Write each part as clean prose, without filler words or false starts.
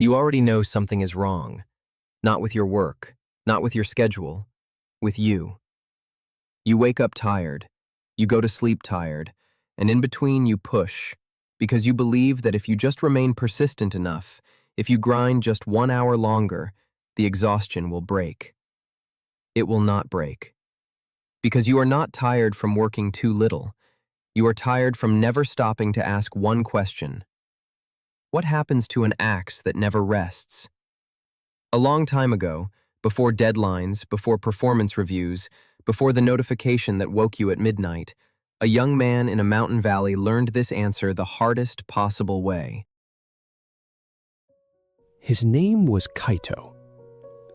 You already know something is wrong. Not with your work, not with your schedule, with you. You wake up tired, you go to sleep tired, and in between you push, because you believe that if you just remain persistent enough, if you grind just 1 hour longer, the exhaustion will break. It will not break. Because you are not tired from working too little. You are tired from never stopping to ask one question. What happens to an axe that never rests? A long time ago, before deadlines, before performance reviews, before the notification that woke you at midnight, a young man in a mountain valley learned this answer the hardest possible way. His name was Kaito.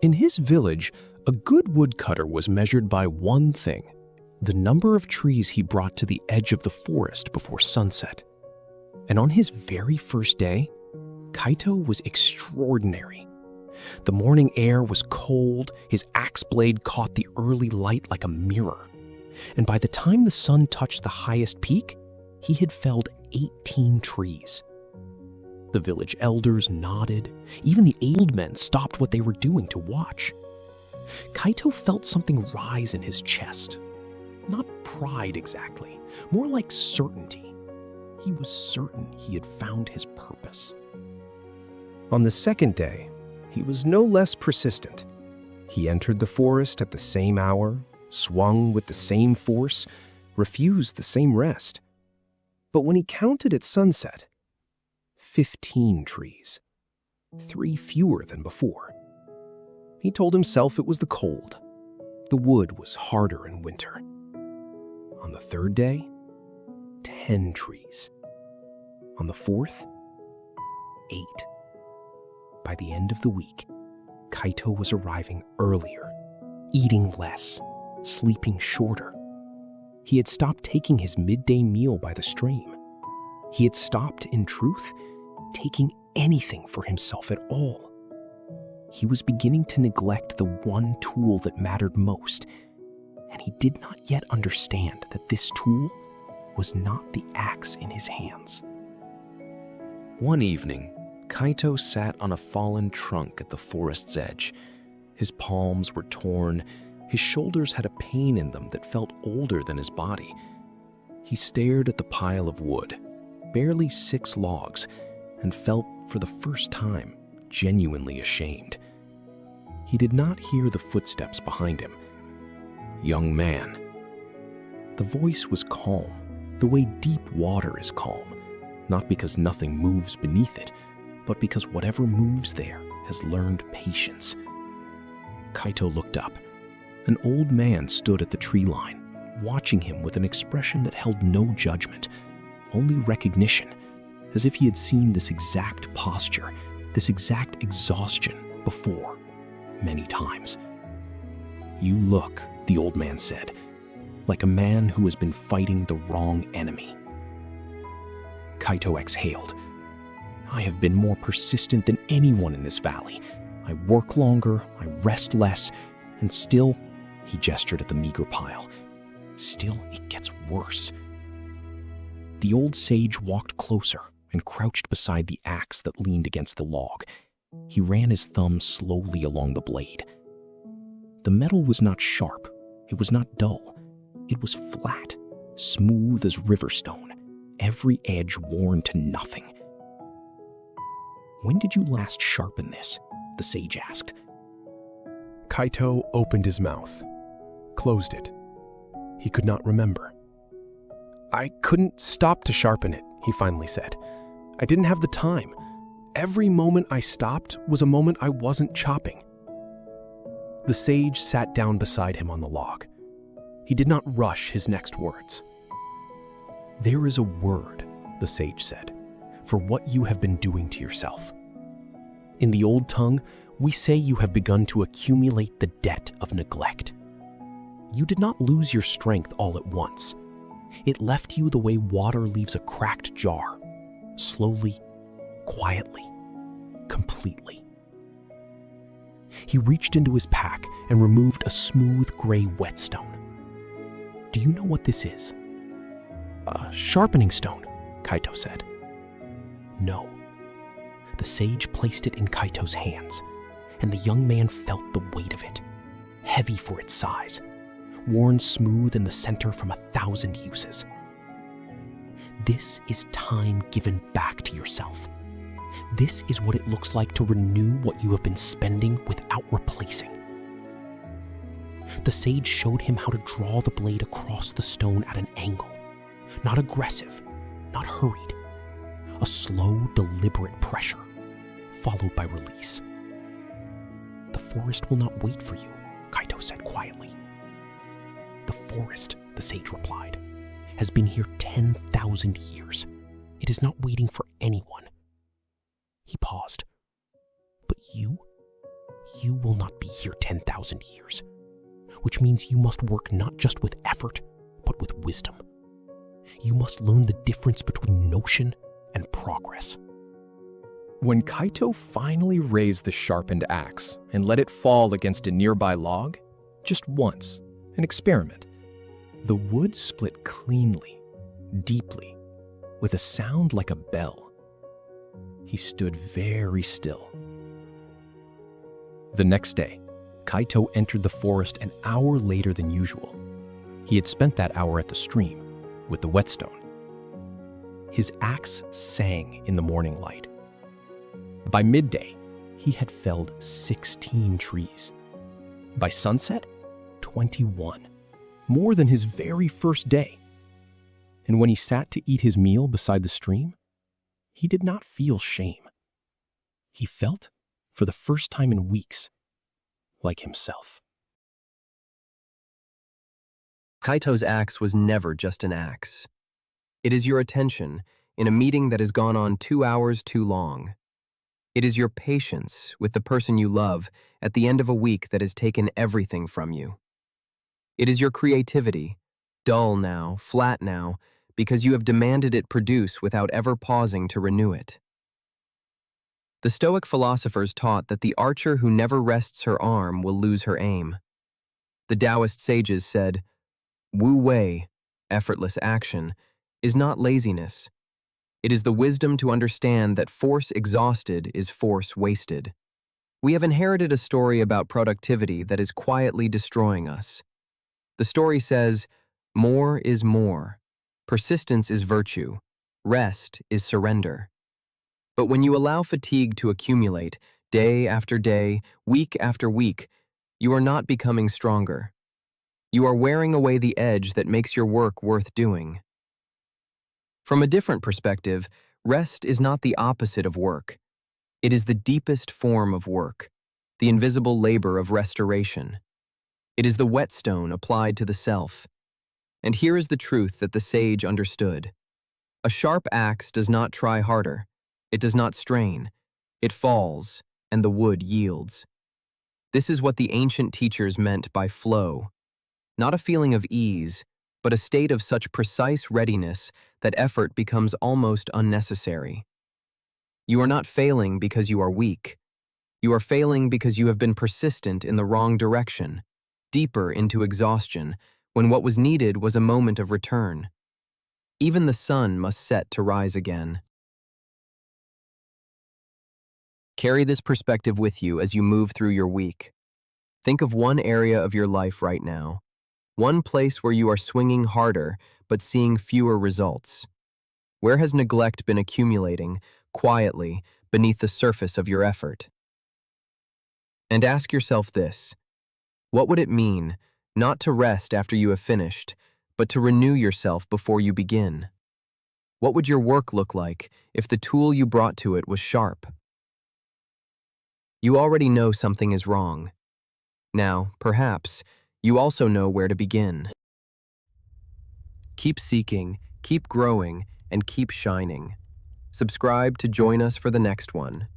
In his village, a good woodcutter was measured by one thing: the number of trees he brought to the edge of the forest before sunset. And on his very first day, Kaito was extraordinary. The morning air was cold, his axe blade caught the early light like a mirror. And by the time the sun touched the highest peak, he had felled 18 trees. The village elders nodded. Even the old men stopped what they were doing to watch. Kaito felt something rise in his chest. Not pride exactly, more like certainty. He was certain he had found his purpose. On the second day, he was no less persistent. He entered the forest at the same hour, swung with the same force, refused the same rest. But when he counted at sunset, 15 trees, 3 fewer than before. He told himself it was the cold. The wood was harder in winter. On the third day, 10 trees. On the fourth, 8. By the end of the week, Kaito was arriving earlier, eating less, sleeping shorter. He had stopped taking his midday meal by the stream. He had stopped, in truth, taking anything for himself at all. He was beginning to neglect the one tool that mattered most, and he did not yet understand that this tool was not the axe in his hands. One evening, Kaito sat on a fallen trunk at the forest's edge. His palms were torn, his shoulders had a pain in them that felt older than his body. He stared at the pile of wood, barely 6 logs, and felt, for the first time, genuinely ashamed. He did not hear the footsteps behind him. "Young man." The voice was calm, the way deep water is calm, not because nothing moves beneath it, but because whatever moves there has learned patience. Kaito looked up. An old man stood at the tree line, watching him with an expression that held no judgment, only recognition, as if he had seen this exact posture, this exact exhaustion before, many times. "You look," the old man said, "like a man who has been fighting the wrong enemy." Kaito exhaled. "I have been more persistent than anyone in this valley. I work longer, I rest less, and still," he gestured at the meager pile, "still it gets worse." The old sage walked closer and crouched beside the axe that leaned against the log. He ran his thumb slowly along the blade. The metal was not sharp, it was not dull. It was flat, smooth as river stone, every edge worn to nothing. "When did you last sharpen this?" the sage asked. Kaito opened his mouth, closed it. He could not remember. "I couldn't stop to sharpen it," he finally said. "I didn't have the time. Every moment I stopped was a moment I wasn't chopping." The sage sat down beside him on the log. He did not rush his next words. "There is a word," the sage said, "for what you have been doing to yourself. In the old tongue, we say you have begun to accumulate the debt of neglect. You did not lose your strength all at once. It left you the way water leaves a cracked jar, slowly, quietly, completely." He reached into his pack and removed a smooth gray whetstone. "Do you know what this is?" "A sharpening stone," Kaito said. "No." The The sage placed it in Kaito's hands, and the young man felt the weight of it, heavy for its size, worn smooth in the center from 1,000 uses. This is time given back to yourself. This is what it looks like to renew what you have been spending without replacing. The sage showed him how to draw the blade across the stone at an angle, not aggressive, not hurried. A slow, deliberate pressure, followed by release. "The forest will not wait for you," Kaito said quietly. "The forest," the sage replied, "has been here 10,000 years. It is not waiting for anyone." He paused. "But you will not be here 10,000 years, which means you must work not just with effort, but with wisdom. You must learn the difference between notion and progress." When Kaito finally raised the sharpened axe and let it fall against a nearby log, just once, an experiment, the wood split cleanly, deeply, with a sound like a bell. He stood very still. The next day, Kaito entered the forest an hour later than usual. He had spent that hour at the stream, with the whetstone. His axe sang in the morning light. By midday, he had felled 16 trees. By sunset, 21, more than his very first day. And when he sat to eat his meal beside the stream, he did not feel shame. He felt, for the first time in weeks, like himself. Kaito's axe was never just an axe. It is your attention in a meeting that has gone on 2 hours too long. It is your patience with the person you love at the end of a week that has taken everything from you. It is your creativity, dull now, flat now, because you have demanded it produce without ever pausing to renew it. The Stoic philosophers taught that the archer who never rests her arm will lose her aim. The Daoist sages said, "Wu wei, effortless action, is not laziness. It is the wisdom to understand that force exhausted is force wasted." We have inherited a story about productivity that is quietly destroying us. The story says, more is more. Persistence is virtue. Rest is surrender. But when you allow fatigue to accumulate, day after day, week after week, you are not becoming stronger. You are wearing away the edge that makes your work worth doing. From a different perspective, rest is not the opposite of work. It is the deepest form of work, the invisible labor of restoration. It is the whetstone applied to the self. And here is the truth that the sage understood. A sharp axe does not try harder. It does not strain. It falls, and the wood yields. This is what the ancient teachers meant by flow. Not a feeling of ease, but a state of such precise readiness that effort becomes almost unnecessary. You are not failing because you are weak. You are failing because you have been persistent in the wrong direction, deeper into exhaustion, when what was needed was a moment of return. Even the sun must set to rise again. Carry this perspective with you as you move through your week. Think of one area of your life right now, one place where you are swinging harder but seeing fewer results. Where has neglect been accumulating, quietly, beneath the surface of your effort? And ask yourself this: what would it mean, not to rest after you have finished, but to renew yourself before you begin? What would your work look like if the tool you brought to it was sharp? You already know something is wrong. Now, perhaps, you also know where to begin. Keep seeking, keep growing, and keep shining. Subscribe to join us for the next one.